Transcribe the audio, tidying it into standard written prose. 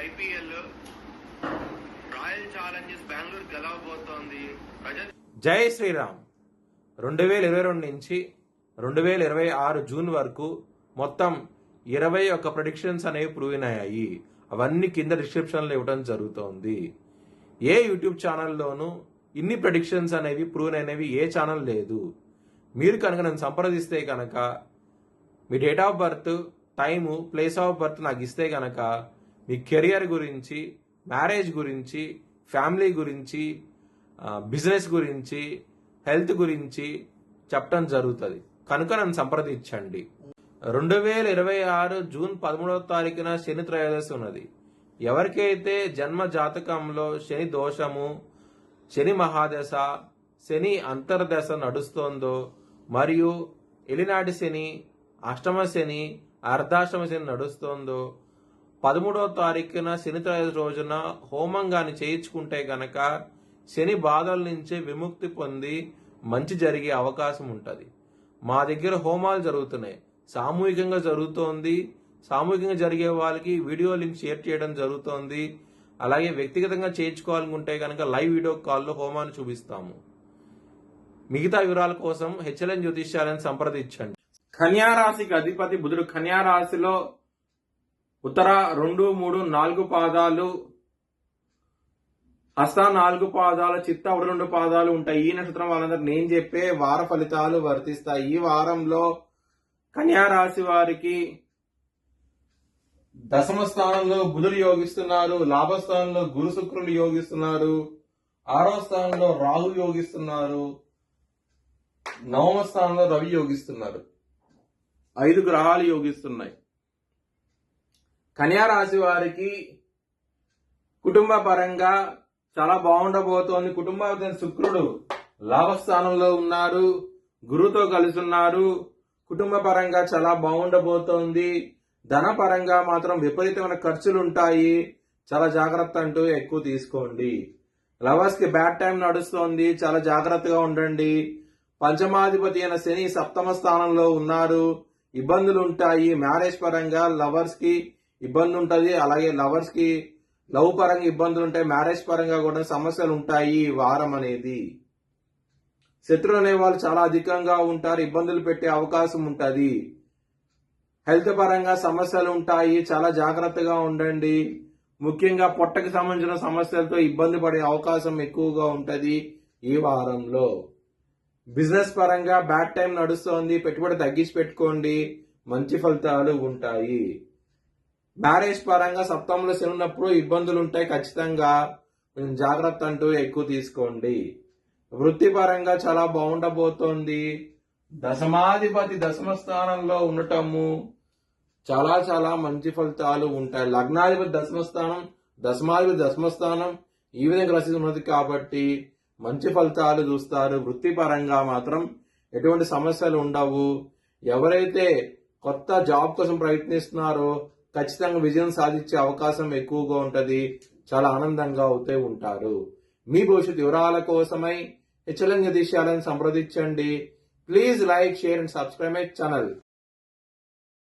IPL royal challengers Bengaluru గెలవబోతోంది. జై శ్రీరామ్. 2022 నుంచి 2026 జూన్ వరకు మొత్తం 21 ప్రెడిక్షన్స్ అనేవి ప్రూవ్ అయ్యాయి. అవన్నీ కింద డిస్క్రిప్షన్లో ఇవ్వడం జరుగుతోంది. ఏ యూట్యూబ్ ఛానల్లోనూ ఇన్ని ప్రెడిక్షన్స్ అనేవి ప్రూవ్ అనేవి ఏ ఛానల్ లేదు. మీరు కనుక నన్ను సంప్రదిస్తే కనుక మీ date of birth, time, place of birth నాకు ఇస్తే కనుక మీ కెరియర్ గురించి, మ్యారేజ్ గురించి, ఫ్యామిలీ గురించి, బిజినెస్ గురించి, హెల్త్ గురించి చెప్పడం జరుగుతుంది. కనుక నన్ను సంప్రదించండి. 2026 జూన్ 13వ తారీఖున శని త్రయోదశి ఉన్నది. ఎవరికైతే జన్మ జాతకంలో శని దోషము, శని మహాదశ, శని అంతర్దశ నడుస్తోందో మరియు ఎలినాటి శని, అష్టమ శని, అర్ధాష్టమ శని నడుస్తోందో 13వ తారీఖున శని త్రయోదశి రోజున హోమం గాని చేయించుకుంటే గనక శని బాధల నుంచి విముక్తి పొంది మంచి జరిగే అవకాశం ఉంటుంది. మా దగ్గర హోమాలు జరుగుతున్నాయి, సామూహికంగా జరుగుతోంది. సామూహికంగా జరిగే వాళ్ళకి వీడియో లింక్ షేర్ చేయడం జరుగుతోంది. అలాగే వ్యక్తిగతంగా చేయించుకోవాలనుకుంటే కనుక లైవ్ వీడియో కాల్లో హోమాన్ని చూపిస్తాము. మిగతా వివరాల కోసం హెచ్ఎల్ఎన్ జ్యోతిష్యాలను సంప్రదించండి. కన్యా రాశికి అధిపతి బుధుడు కన్యా రాశిలో ఉత్తర 2, 3, 4 పాదాలు, హస్త 4 పాదాలు, చిత్త 2 పాదాలు ఉంటాయి. ఈ నక్షత్రం వాళ్ళందరూ నేను చెప్పే వార ఫలితాలు వర్తిస్తాయి. ఈ వారంలో కన్యా రాశి వారికి దశమ స్థానంలో బుధుడు యోగిస్తున్నారు, లాభస్థానంలో గురు శుక్రులు యోగిస్తున్నారు, 6వ స్థానంలో రాహు యోగిస్తున్నారు, 9వ స్థానంలో రవి యోగిస్తున్నారు. 5 గ్రహాలు యోగిస్తున్నాయి. కన్యా రాశి వారికి కుటుంబ పరంగా చాలా బాగుండబోతోంది. కుటుంబ శుక్రుడు లాభస్థానంలో ఉన్నారు, గురుతో కలిసి ఉన్నారు. కుటుంబ పరంగా చాలా బాగుండబోతోంది. ధన పరంగా మాత్రం విపరీతమైన ఖర్చులు ఉంటాయి. చాలా జాగ్రత్త అంటూ ఎక్కువ తీసుకోండి. లవర్స్ కి బ్యాడ్ టైం నడుస్తోంది, చాలా జాగ్రత్తగా ఉండండి. పంచమాధిపతి అయిన శని 7వ స్థానంలో ఉన్నారు, ఇబ్బందులు ఉంటాయి. మ్యారేజ్ పరంగా లవర్స్ కి ఇబ్బంది ఉంటుంది. అలాగే లవర్స్ కి లవ్ పరంగా ఇబ్బందులు ఉంటాయి. మ్యారేజ్ పరంగా కూడా సమస్యలు ఉంటాయి. ఈ వారం అనేది శత్రువులు అనే వాళ్ళు చాలా అధికంగా ఉంటారు, ఇబ్బందులు పెట్టే అవకాశం ఉంటుంది. హెల్త్ పరంగా సమస్యలు ఉంటాయి, చాలా జాగ్రత్తగా ఉండండి. ముఖ్యంగా పొట్టకి సంబంధించిన సమస్యలతో ఇబ్బంది పడే అవకాశం ఎక్కువగా ఉంటది ఈ వారంలో. బిజినెస్ పరంగా బ్యాడ్ టైం నడుస్తోంది, పెట్టుబడి తగ్గించి పెట్టుకోండి, మంచి ఫలితాలు ఉంటాయి. మ్యారేజ్ పరంగా సప్తమంలో శని ఉన్నప్పుడు ఇబ్బందులు ఉంటాయి, ఖచ్చితంగా జాగ్రత్త అంటూ ఎక్కువ తీసుకోండి. వృత్తి పరంగా చాలా బాగుండబోతోంది. దశమాధిపతి దశమ స్థానంలో ఉండటము చాలా చాలా మంచి ఫలితాలు ఉంటాయి. లగ్నాధిపతి దశమస్థానం, దశమాధిపతి దశమస్థానం ఈ విధంగా రాసి ఉన్నది కాబట్టి మంచి ఫలితాలు చూస్తారు. వృత్తి పరంగా మాత్రం ఎటువంటి సమస్యలు ఉండవు. ఎవరైతే కొత్త జాబ్ కోసం ప్రయత్నిస్తున్నారో ఖచ్చితంగా విజయం సాధించే అవకాశం ఎక్కువగా ఉంటది. చాలా ఆనందంగా అవుతూ ఉంటారు. మీ భవిష్యత్ వివరాల కోసమై హెచ్ఎల్ఎన్ జ్యోతిష్యాలను సంప్రదించండి. Please like, share and subscribe my channel.